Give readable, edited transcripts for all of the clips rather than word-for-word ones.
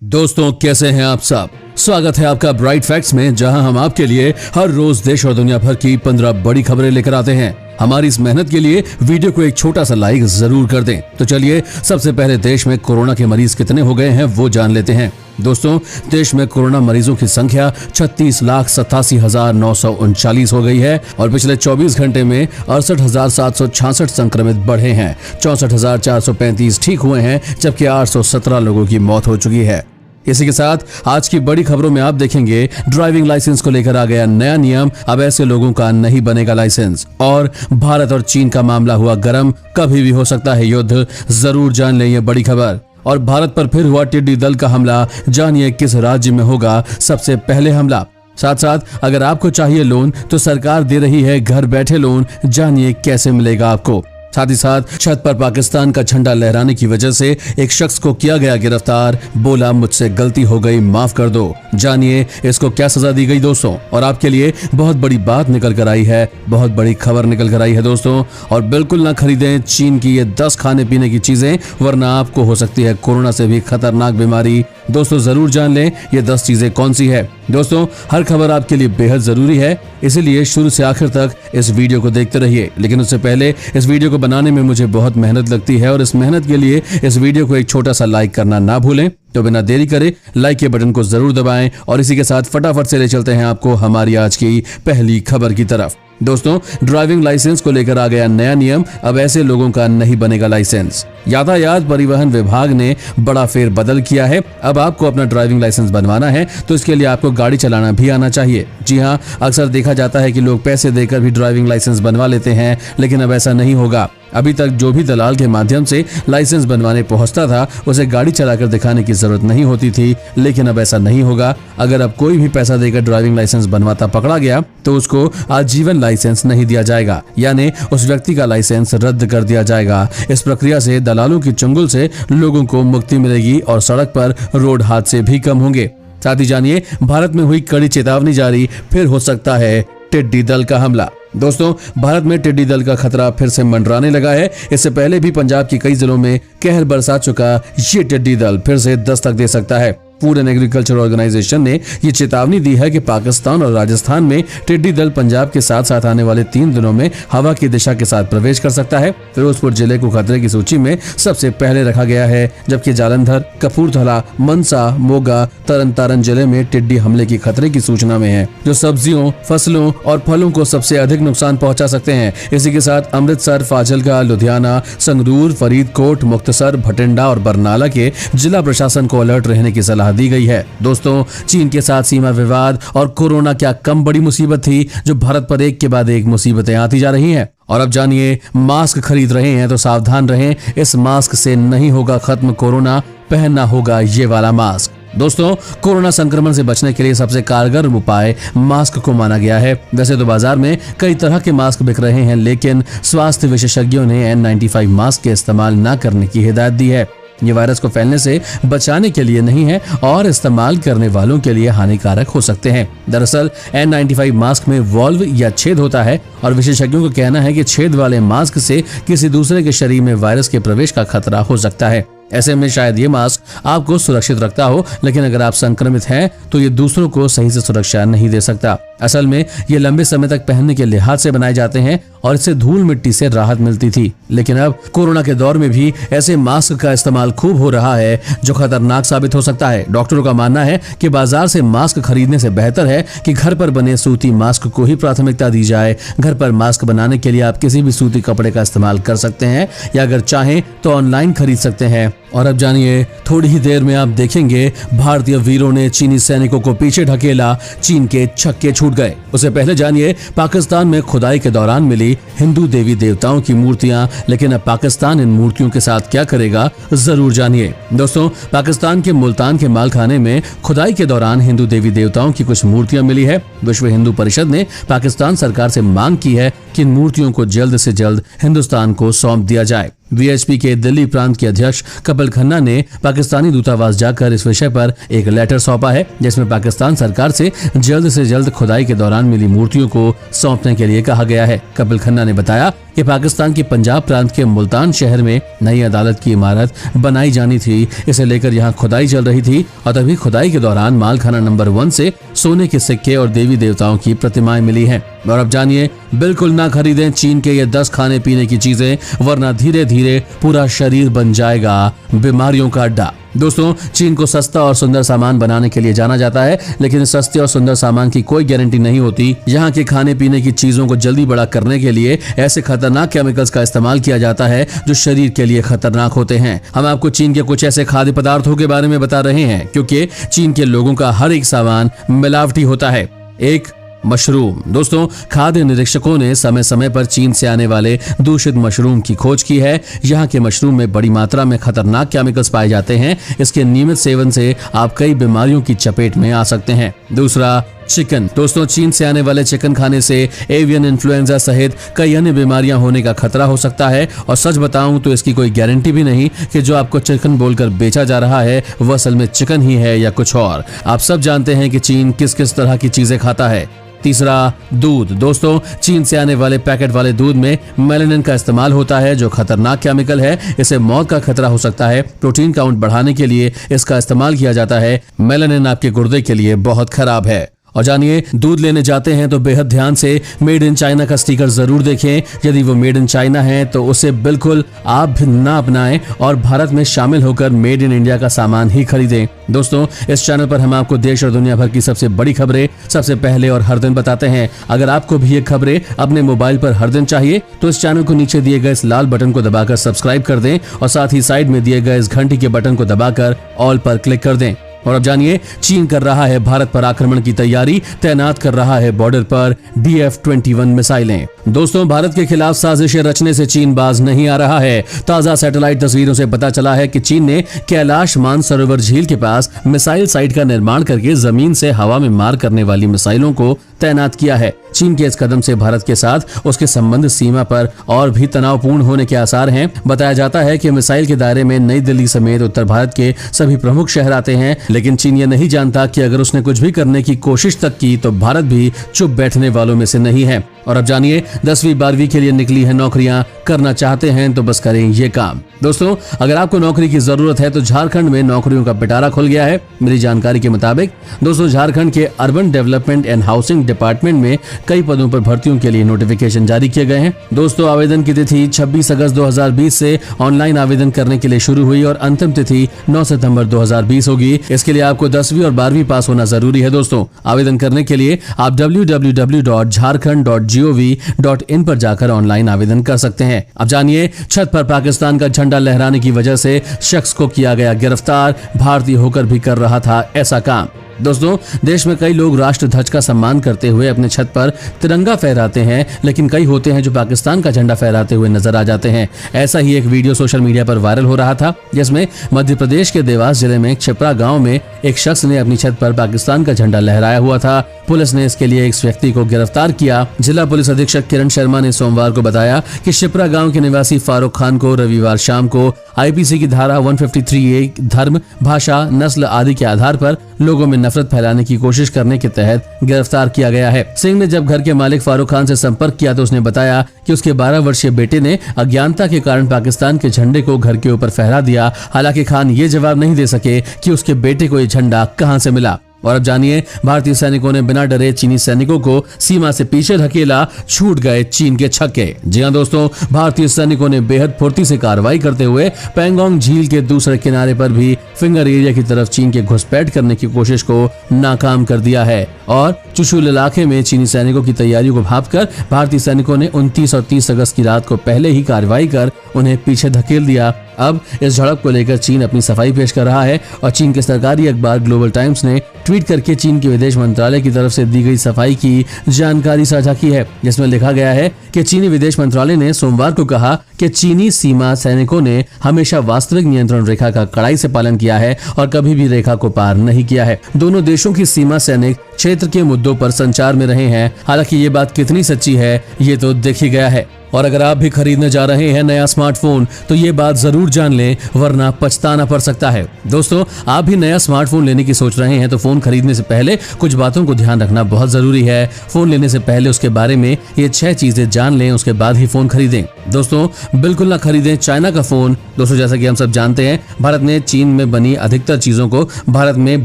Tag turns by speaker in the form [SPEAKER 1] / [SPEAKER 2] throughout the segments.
[SPEAKER 1] दोस्तों, कैसे हैं आप सब। स्वागत है आपका ब्राइट फैक्ट्स में, जहां हम आपके लिए हर रोज देश और दुनिया भर की 15 बड़ी खबरें लेकर आते हैं। हमारी इस मेहनत के लिए वीडियो को एक छोटा सा लाइक जरूर कर दें। तो चलिए सबसे पहले देश में कोरोना के मरीज कितने हो गए हैं वो जान लेते हैं। दोस्तों, देश में कोरोना मरीजों की संख्या 36,87,939 हो गई है और पिछले 24 घंटे में 68,766 संक्रमित बढ़े हैं। 64,435 ठीक हुए हैं, जबकि 817 लोगों की मौत हो चुकी है। इसी के साथ आज की बड़ी खबरों में आप देखेंगे ड्राइविंग लाइसेंस को लेकर आ गया नया नियम, अब ऐसे लोगों का नहीं बनेगा लाइसेंस। और भारत और चीन का मामला हुआ गर्म, कभी भी हो सकता है युद्ध, जरूर जान लें ये बड़ी खबर। और भारत पर फिर हुआ टिड्डी दल का हमला, जानिए किस राज्य में होगा सबसे पहले हमला। साथ साथ अगर आपको चाहिए लोन तो सरकार दे रही है घर बैठे लोन, जानिए कैसे मिलेगा आपको। साथ ही साथ छत पर पाकिस्तान का झंडा लहराने की वजह से एक शख्स को किया गया गिरफ्तार, बोला मुझसे गलती हो गई, माफ कर दो। जानिए इसको क्या सजा दी गई दोस्तों। और आपके लिए बहुत बड़ी बात निकल कर आई है, बहुत बड़ी खबर निकल कर आई है दोस्तों। और बिल्कुल ना खरीदें चीन की ये 10 खाने पीने की चीजें, वरना आपको हो सकती है कोरोना से भी खतरनाक बीमारी। दोस्तों जरूर जान लें ये 10 चीजें कौन सी है। दोस्तों, हर खबर आपके लिए बेहद जरूरी है, इसीलिए शुरू से आखिर तक इस वीडियो को देखते रहिए। लेकिन उससे पहले इस वीडियो को बनाने में मुझे बहुत मेहनत लगती है और इस मेहनत के लिए इस वीडियो को एक छोटा सा लाइक करना ना भूलें। तो बिना देरी करे लाइक के बटन को जरूर दबाएं और इसी के साथ फटाफट से ले चलते हैं आपको हमारी आज की पहली खबर की तरफ। दोस्तों, ड्राइविंग लाइसेंस को लेकर आ गया नया नियम, अब ऐसे लोगों का नहीं बनेगा लाइसेंस। यातायात परिवहन विभाग ने बड़ा फेरबदल किया है। अब आपको अपना ड्राइविंग लाइसेंस बनवाना है तो इसके लिए आपको गाड़ी चलाना भी आना चाहिए। जी हाँ, अक्सर देखा जाता है कि लोग पैसे देकर भी ड्राइविंग लाइसेंस बनवा लेते हैं, लेकिन अब ऐसा नहीं होगा। अभी तक जो भी दलाल के माध्यम से लाइसेंस बनवाने पहुंचता था उसे गाड़ी चलाकर दिखाने की जरूरत नहीं होती थी, लेकिन अब ऐसा नहीं होगा। अगर अब कोई भी पैसा देकर ड्राइविंग लाइसेंस बनवाता पकड़ा गया तो उसको आजीवन लाइसेंस नहीं दिया जाएगा, यानी उस व्यक्ति का लाइसेंस रद्द कर दिया जाएगा। इस प्रक्रिया से दलालों की चंगुल से लोगों को मुक्ति मिलेगी और सड़क पर रोड हादसे भी कम होंगे। साथ ही जानिए भारत में हुई कड़ी चेतावनी जारी, फिर हो सकता है टिड्डी दल का हमला। दोस्तों, भारत में टिड्डी दल का खतरा फिर से मंडराने लगा है। इससे पहले भी पंजाब के कई जिलों में कहर बरसा चुका ये टिड्डी दल फिर से दस्तक दे सकता है। फूड एंड एग्रीकल्चर ऑर्गेनाइजेशन ने ये चेतावनी दी है कि पाकिस्तान और राजस्थान में टिड्डी दल पंजाब के साथ साथ आने वाले 3 दिनों में हवा की दिशा के साथ प्रवेश कर सकता है। फिरोजपुर जिले को खतरे की सूची में सबसे पहले रखा गया है, जबकि जालंधर, कपूरथला, मनसा, मोगा, तरन जिले में टिड्डी हमले की खतरे की सूचना में है, जो सब्जियों, फसलों और फलों को सबसे अधिक नुकसान पहुंचा सकते हैं। इसी के साथ अमृतसर, फाजिलका, लुधियाना, संगरूर, फरीदकोट, मुक्तसर, भटिंडा और बरनाला के जिला प्रशासन को अलर्ट रहने की सलाह दी गई है। दोस्तों, चीन के साथ सीमा विवाद और कोरोना क्या कम बड़ी मुसीबत थी, जो भारत पर एक के बाद एक मुसीबतें आती जा रही हैं। और अब जानिए, मास्क खरीद रहे हैं तो सावधान रहें, इस मास्क से नहीं होगा खत्म कोरोना, पहनना होगा ये वाला मास्क। दोस्तों, कोरोना संक्रमण से बचने के लिए सबसे कारगर उपाय मास्क को माना गया है। वैसे तो बाजार में कई तरह के मास्क बिक रहे हैं, लेकिन स्वास्थ्य विशेषज्ञों ने N95 मास्क के इस्तेमाल न करने की हिदायत दी है। ये वायरस को फैलने से बचाने के लिए नहीं है और इस्तेमाल करने वालों के लिए हानिकारक हो सकते हैं। दरअसल N95 मास्क में वॉल्व या छेद होता है और विशेषज्ञों का कहना है कि छेद वाले मास्क से किसी दूसरे के शरीर में वायरस के प्रवेश का खतरा हो सकता है। ऐसे में शायद ये मास्क आपको सुरक्षित रखता हो, लेकिन अगर आप संक्रमित हैं तो ये दूसरों को सही से सुरक्षा नहीं दे सकता। असल में ये लंबे समय तक पहनने के लिहाज से बनाए जाते हैं और इससे धूल मिट्टी से राहत मिलती थी, लेकिन अब कोरोना के दौर में भी ऐसे मास्क का इस्तेमाल खूब हो रहा है, जो खतरनाक साबित हो सकता है। डॉक्टरों का मानना है कि बाजार से मास्क खरीदने से बेहतर है कि घर पर बने सूती मास्क को ही प्राथमिकता दी जाए। घर पर मास्क बनाने के लिए आप किसी भी सूती कपड़े का इस्तेमाल कर सकते हैं या अगर चाहें तो ऑनलाइन खरीद सकते हैं। और अब जानिए, थोड़ी ही देर में आप देखेंगे भारतीय वीरों ने चीनी सैनिकों को पीछे ढकेला, चीन के छक्के छूट गए। उससे पहले जानिए, पाकिस्तान में खुदाई के दौरान मिली हिंदू देवी देवताओं की मूर्तियां, लेकिन अब पाकिस्तान इन मूर्तियों के साथ क्या करेगा, जरूर जानिए। दोस्तों, पाकिस्तान के मुल्तान के मालखाने में खुदाई के दौरान हिंदू देवी देवताओं की कुछ मूर्तियां मिली है। विश्व हिंदू परिषद ने पाकिस्तान सरकार से मांग की है कि इन मूर्तियों को जल्द से जल्द हिंदुस्तान को सौंप दिया जाए। वीएचपी के दिल्ली प्रांत के अध्यक्ष कपिल खन्ना ने पाकिस्तानी दूतावास जाकर इस विषय पर एक लेटर सौंपा है, जिसमें पाकिस्तान सरकार से जल्द खुदाई के दौरान मिली मूर्तियों को सौंपने के लिए कहा गया है। कपिल खन्ना ने बताया कि पाकिस्तान के पंजाब प्रांत के मुल्तान शहर में नई अदालत की इमारत बनाई जानी थी। इसे लेकर यहाँ खुदाई चल रही थी और तभी खुदाई के दौरान मालखाना नंबर 1 से सोने के सिक्के और देवी देवताओं की प्रतिमाएं मिली हैं। और अब जानिए, बिल्कुल ना खरीदें चीन के ये 10 खाने पीने की चीजें, वरना धीरे धीरे पूरा शरीर बन जाएगा बीमारियों का अड्डा। दोस्तों, चीन को सस्ता और सुंदर सामान बनाने के लिए जाना जाता है, लेकिन सस्ते और सुंदर सामान की कोई गारंटी नहीं होती। यहाँ के खाने पीने की चीजों को जल्दी बड़ा करने के लिए ऐसे खतरनाक केमिकल्स का इस्तेमाल किया जाता है जो शरीर के लिए खतरनाक होते हैं। हम आपको चीन के कुछ ऐसे खाद्य पदार्थों के बारे में बता रहे हैं, क्योंकि चीन के लोगों का हर एक सामान मिलावटी होता है। एक, मशरूम। दोस्तों, खाद्य निरीक्षकों ने समय समय पर चीन से आने वाले दूषित मशरूम की खोज की है। यहाँ के मशरूम में बड़ी मात्रा में खतरनाक केमिकल्स पाए जाते हैं। इसके नियमित सेवन से आप कई बीमारियों की चपेट में आ सकते हैं। दूसरा, चिकन। दोस्तों, चीन से आने वाले चिकन खाने से एवियन इन्फ्लुएंजा सहित कई अन्य बीमारियां होने का खतरा हो सकता है। और सच बताऊं तो इसकी कोई गारंटी भी नहीं कि जो आपको चिकन बोलकर बेचा जा रहा है वह असल में चिकन ही है या कुछ और। आप सब जानते हैं कि चीन किस किस तरह की चीजें खाता है। तीसरा, दूध। दोस्तों, चीन से आने वाले पैकेट वाले दूध में मेलानिन का इस्तेमाल होता है जो खतरनाक केमिकल है। इससे मौत का खतरा हो सकता है। प्रोटीन काउंट बढ़ाने के लिए इसका इस्तेमाल किया जाता है। मेलानिन आपके गुर्दे के लिए बहुत खराब है। और जानिए, दूध लेने जाते हैं तो बेहद ध्यान से मेड इन चाइना का स्टिकर जरूर देखें। यदि वो मेड इन चाइना है तो उसे बिल्कुल आप भी ना अपनाएं और भारत में शामिल होकर मेड इन इंडिया का सामान ही खरीदें। दोस्तों, इस चैनल पर हम आपको देश और दुनिया भर की सबसे बड़ी खबरें सबसे पहले और हर दिन बताते हैं। अगर आपको भी ये खबरें अपने मोबाइल पर हर दिन चाहिए तो इस चैनल को नीचे दिए गए इस लाल बटन को दबाकर सब्सक्राइब कर दें और साथ ही साइड में दिए गए इस घंटी के बटन को दबाकर ऑल पर क्लिक कर दें। और अब जानिए, चीन कर रहा है भारत पर आक्रमण की तैयारी, तैनात कर रहा है बॉर्डर पर DF-21 मिसाइलें। दोस्तों, भारत के खिलाफ साजिशें रचने से चीन बाज नहीं आ रहा है। ताजा सैटेलाइट तस्वीरों से पता चला है कि चीन ने कैलाश मानसरोवर झील के पास मिसाइल साइट का निर्माण करके जमीन से हवा में मार करने वाली मिसाइलों को तैनात किया है। चीन के इस कदम से भारत के साथ उसके संबंध सीमा पर और भी तनावपूर्ण होने के आसार हैं। बताया जाता है कि मिसाइल के दायरे में नई दिल्ली समेत उत्तर भारत के सभी प्रमुख शहर आते हैं, लेकिन चीन ये नहीं जानता कि अगर उसने कुछ भी करने की कोशिश तक की तो भारत भी चुप बैठने वालों में से नहीं है। और अब जानिए, 10वीं 12वीं के लिए निकली है नौकरियां, करना चाहते हैं तो बस करें ये काम। दोस्तों, अगर आपको नौकरी की जरूरत है तो झारखंड में नौकरियों का पिटारा खुल गया है। मेरी जानकारी के मुताबिक दोस्तों, झारखंड के urban development and housing department में कई पदों पर भर्तियों के लिए नोटिफिकेशन जारी किए गए हैं। दोस्तों, आवेदन की तिथि 26 अगस्त 2020 से ऑनलाइन आवेदन करने के लिए शुरू हुई और अंतिम तिथि 9 सितंबर 2020 होगी। इसके लिए आपको 10वीं और 12वीं पास होना जरूरी है। दोस्तों, आवेदन करने के लिए आप www.jharkhand.gov.in पर जाकर ऑनलाइन आवेदन कर सकते हैं। अब जानिए, छत पर पाकिस्तान का झंडा लहराने की वजह से शख्स को किया गया गिरफ्तार। भारतीय होकर भी कर रहा था ऐसा काम। दोस्तों, देश में कई लोग राष्ट्र ध्वज का सम्मान करते हुए अपने छत पर तिरंगा फहराते हैं, लेकिन कई होते हैं जो पाकिस्तान का झंडा फहराते हुए नजर आ जाते हैं। ऐसा ही एक वीडियो सोशल मीडिया पर वायरल हो रहा था, जिसमें मध्य प्रदेश के देवास जिले में छिपरा गांव में एक शख्स ने अपनी छत पर पाकिस्तान का झंडा लहराया हुआ था। पुलिस ने इसके लिए एक व्यक्ति को गिरफ्तार किया। जिला पुलिस अधीक्षक किरण शर्मा ने सोमवार को बताया कि शिप्रा गांव के निवासी फारूक खान को रविवार शाम को IPC की धारा 153A धर्म, भाषा, नस्ल आदि के आधार पर लोगों में नफरत फैलाने की कोशिश करने के तहत गिरफ्तार किया गया है। सिंह ने जब घर के मालिक फारूक खान से संपर्क किया तो उसने बताया कि उसके 12 वर्षीय बेटे ने अज्ञानता के कारण पाकिस्तान के झंडे को घर के ऊपर फहरा दिया। हालांकि खान ये जवाब नहीं दे सके कि उसके बेटे को ये झंडा कहां से मिला। और अब जानिए, भारतीय सैनिकों ने बिना डरे चीनी सैनिकों को सीमा से पीछे धकेला, छूट गए चीन के छक्के। जी हां दोस्तों, भारतीय सैनिकों ने बेहद फुर्ती से कार्रवाई करते हुए पैंगोंग झील के दूसरे किनारे पर भी फिंगर एरिया की तरफ चीन के घुसपैठ करने की कोशिश को नाकाम कर दिया है। और चुशुल इलाके में चीनी सैनिकों की तैयारियों को भांपकर भारतीय सैनिकों ने 29 और 30 अगस्त की रात को पहले ही कार्रवाई कर उन्हें पीछे धकेल दिया। अब इस झड़प को लेकर चीन अपनी सफाई पेश कर रहा है और चीन के सरकारी अखबार ग्लोबल टाइम्स ने ट्वीट करके चीन के विदेश मंत्रालय की तरफ से दी गई सफाई की जानकारी साझा की है, जिसमें लिखा गया है कि चीनी विदेश मंत्रालय ने सोमवार को कहा कि चीनी सीमा सैनिकों ने हमेशा वास्तविक नियंत्रण रेखा का कड़ाई से पालन किया है और कभी भी रेखा को पार नहीं किया है। दोनों देशों की सीमा सैनिक क्षेत्र के मुद्दों पर संचार में रहे हैं। हालांकि ये बात कितनी सच्ची है ये तो देख ही गया है। और अगर आप भी खरीदने जा रहे हैं नया स्मार्टफोन तो ये बात जरूर जान लें, वरना पछताना पड़ सकता है। दोस्तों, आप भी नया स्मार्टफोन लेने की सोच रहे हैं तो फोन खरीदने से पहले कुछ बातों को ध्यान रखना बहुत जरूरी है। फोन लेने से पहले उसके बारे में ये 6 चीजें जान लें, उसके बाद ही फोन खरीदें। दोस्तों, बिल्कुल ना खरीदें चाइना का फोन। दोस्तों, जैसा कि हम सब जानते हैं, भारत ने चीन में बनी अधिकतर चीजों को भारत में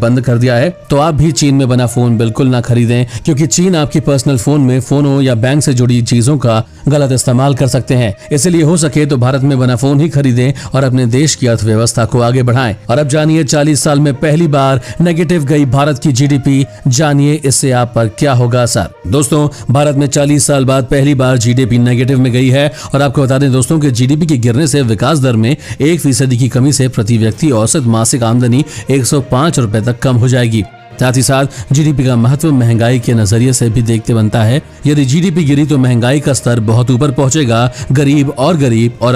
[SPEAKER 1] बंद कर दिया है, तो आप भी चीन में बना फोन बिल्कुल ना खरीदें, क्योंकि चीन आपकी पर्सनल फोन में फोनों या बैंक से जुड़ी चीजों का गलत इस्तेमाल कर सकते हैं। इसलिए हो सके तो भारत में बना फोन ही खरीदें और अपने देश की अर्थव्यवस्था को आगे बढ़ाएं। और अब जानिए 40 साल में पहली बार नेगेटिव गई भारत की जीडीपी, जानिए इससे आप पर क्या होगा असर। दोस्तों, भारत में 40 साल बाद पहली बार जीडीपी नेगेटिव में गई है। और आपको बता दें दोस्तों कि जीडीपी के गिरने से विकास दर में 1% की कमी से प्रति व्यक्ति औसत मासिक आमदनी 105 रुपए तक कम हो जाएगी। साथ ही साथ जीडीपी का महत्व महंगाई के नजरिए से भी देखते बनता है। यदि जीडीपी गिरी तो महंगाई का स्तर बहुत ऊपर पहुंचेगा, गरीब और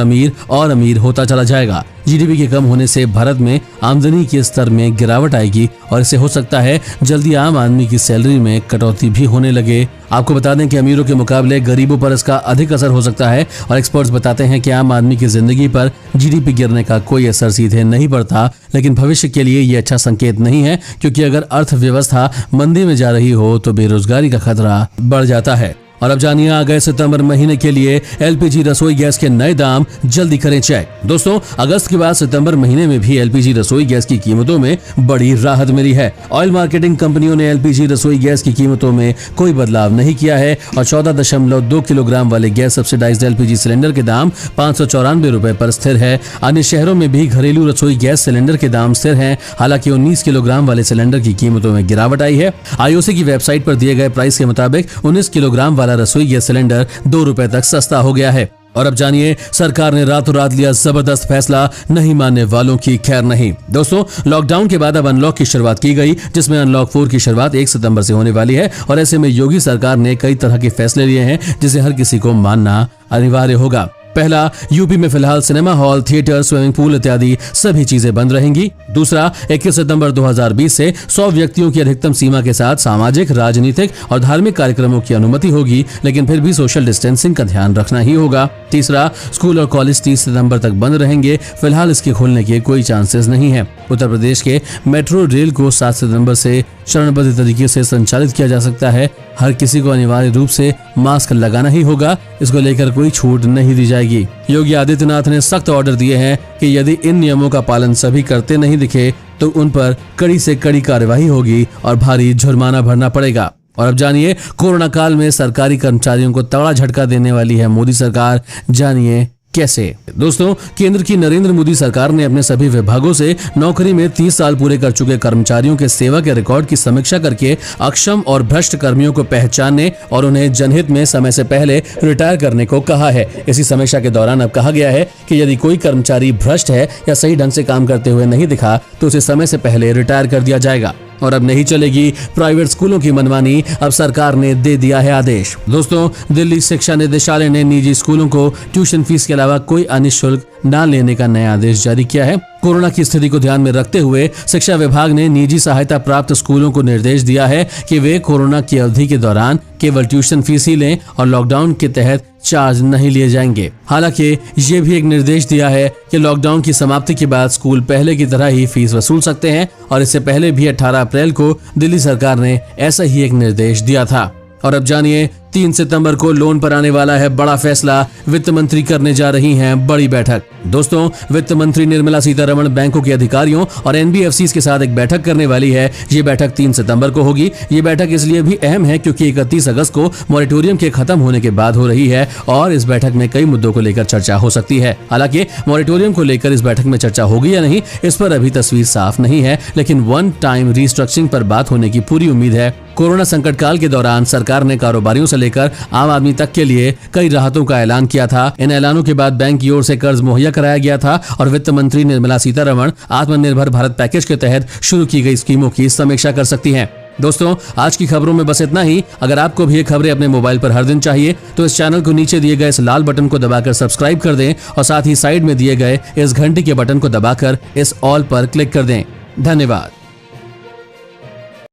[SPEAKER 1] अमीर होता चला जाएगा। जीडीपी के कम होने से भारत में आमदनी के स्तर में गिरावट आएगी और इससे हो सकता है जल्दी आम आदमी की सैलरी में कटौती भी होने लगे। आपको बता दें कि अमीरों के मुकाबले गरीबों पर इसका अधिक असर हो सकता है और एक्सपर्ट्स बताते हैं कि आम आदमी की जिंदगी पर जीडीपी गिरने का कोई असर सीधे नहीं पड़ता, लेकिन भविष्य के लिए ये अच्छा संकेत नहीं है, क्योंकि अगर अर्थव्यवस्था मंदी में जा रही हो तो बेरोजगारी का खतरा बढ़ जाता है। और अब जानिए आ गए सितंबर महीने के लिए एलपीजी रसोई गैस के नए दाम, जल्दी करें चेक। दोस्तों, अगस्त के बाद सितंबर महीने में भी एलपीजी रसोई गैस की कीमतों में बड़ी राहत मिली है। ऑयल मार्केटिंग कंपनियों ने एलपीजी रसोई गैस की कीमतों में कोई बदलाव नहीं किया है और 14.2 किलोग्राम वाले गैस सब्सिडाइज्ड एलपीजी सिलेंडर के दाम 594 रुपए पर स्थिर है। अन्य शहरों में भी घरेलू रसोई गैस सिलेंडर के दाम स्थिर हैं। हालांकि 19 किलोग्राम वाले सिलेंडर की कीमतों में गिरावट आई है। आईओसी की वेबसाइट पर दिए गए प्राइस के मुताबिक 19 किलोग्राम वाला रसोई गैस सिलेंडर 2 रुपए तक सस्ता हो गया है। और अब जानिए सरकार ने रातों रात लिया जबरदस्त फैसला, नहीं मानने वालों की खैर नहीं। दोस्तों, लॉकडाउन के बाद अब अनलॉक की शुरुआत की गई, जिसमें अनलॉक 4 की शुरुआत 1 सितंबर से होने वाली है। और ऐसे में योगी सरकार ने कई तरह के फैसले लिए हैं जिसे हर किसी को मानना अनिवार्य होगा। पहला, यूपी में फिलहाल cinema hall, theatre, swimming pool इत्यादि सभी चीजें बंद रहेंगी। दूसरा, 21 सितंबर 2020 से 100 व्यक्तियों की अधिकतम सीमा के साथ सामाजिक, राजनीतिक और धार्मिक कार्यक्रमों की अनुमति होगी, लेकिन फिर भी सोशल डिस्टेंसिंग का ध्यान रखना ही होगा। तीसरा, स्कूल और कॉलेज 30 सितंबर तक बंद रहेंगे। फिलहाल इसके खुलने के कोई चांसेस नहीं है। उत्तर प्रदेश के मेट्रो रेल को 7 सितंबर से चरणबद्ध तरीके से संचालित किया जा सकता है। हर किसी को अनिवार्य रूप से मास्क लगाना ही होगा, इसको लेकर कोई छूट नहीं दी जाएगी। योगी आदित्यनाथ ने सख्त ऑर्डर दिए हैं कि यदि इन नियमों का पालन सभी करते नहीं दिखे तो उन पर कड़ी से कड़ी कार्यवाही होगी और भारी जुर्माना भरना पड़ेगा। और अब जानिए कोरोना काल में सरकारी कर्मचारियों को तगड़ा झटका देने वाली है मोदी सरकार, जानिए कैसे। दोस्तों, केंद्र की नरेंद्र मोदी सरकार ने अपने सभी विभागों से नौकरी में 30 साल पूरे कर चुके कर्मचारियों के सेवा के रिकॉर्ड की समीक्षा करके अक्षम और भ्रष्ट कर्मियों को पहचानने और उन्हें जनहित में समय से पहले रिटायर करने को कहा है। इसी समीक्षा के दौरान अब कहा गया है कि यदि कोई कर्मचारी भ्रष्ट है या सही ढंग से काम करते हुए नहीं दिखा तो उसे समय से पहले रिटायर कर दिया जाएगा। और अब नहीं चलेगी प्राइवेट स्कूलों की मनमानी, अब सरकार ने दे दिया है आदेश। दोस्तों, दिल्ली शिक्षा निदेशालय ने निजी स्कूलों को ट्यूशन फीस के अलावा कोई अन्य शुल्क न लेने का नया आदेश जारी किया है। कोरोना की स्थिति को ध्यान में रखते हुए शिक्षा विभाग ने निजी सहायता प्राप्त स्कूलों को निर्देश दिया है कि वे कोरोना की अवधि के दौरान केवल ट्यूशन फीस ही लें और लॉकडाउन के तहत चार्ज नहीं लिए जाएंगे। हालांकि ये भी एक निर्देश दिया है कि लॉकडाउन की समाप्ति के बाद स्कूल पहले की तरह ही फीस वसूल सकते हैं और इससे पहले भी 18 अप्रैल को दिल्ली सरकार ने ऐसा ही एक निर्देश दिया था। और अब जानिए 3 सितंबर को लोन पर आने वाला है बड़ा फैसला, वित्त मंत्री करने जा रही हैं बड़ी बैठक। दोस्तों, वित्त मंत्री निर्मला सीतारमण बैंकों के अधिकारियों और एनबीएफसीज के साथ एक बैठक करने वाली है। ये बैठक 3 सितंबर को होगी। ये बैठक इसलिए भी अहम है क्योंकि 31 अगस्त को मॉरेटोरियम के खत्म होने के बाद हो रही है और इस बैठक में कई मुद्दों को लेकर चर्चा हो सकती है। हालांकि मॉरेटोरियम को लेकर इस बैठक में चर्चा होगी या नहीं, इस पर अभी तस्वीर साफ नहीं है, लेकिन वन टाइम रिस्ट्रक्चरिंग पर बात होने की पूरी उम्मीद है। कोरोना संकट काल के दौरान सरकार ने कारोबारियों से लेकर आम आदमी तक के लिए कई राहतों का ऐलान किया था। इन ऐलानों के बाद बैंक की ओर से कर्ज मुहैया कराया गया था और वित्त मंत्री निर्मला सीतारमण आत्मनिर्भर भारत पैकेज के तहत शुरू की गई स्कीमों की समीक्षा कर सकती हैं। दोस्तों, आज की खबरों में बस इतना ही। अगर आपको भी ये खबरें अपने मोबाइल पर हर दिन चाहिए तो इस चैनल को नीचे दिए गए इस लाल बटन को दबाकर सब्सक्राइब कर दें और साथ ही साइड में दिए गए इस घंटी के बटन को दबाकर इस ऑल पर क्लिक कर दें। धन्यवाद।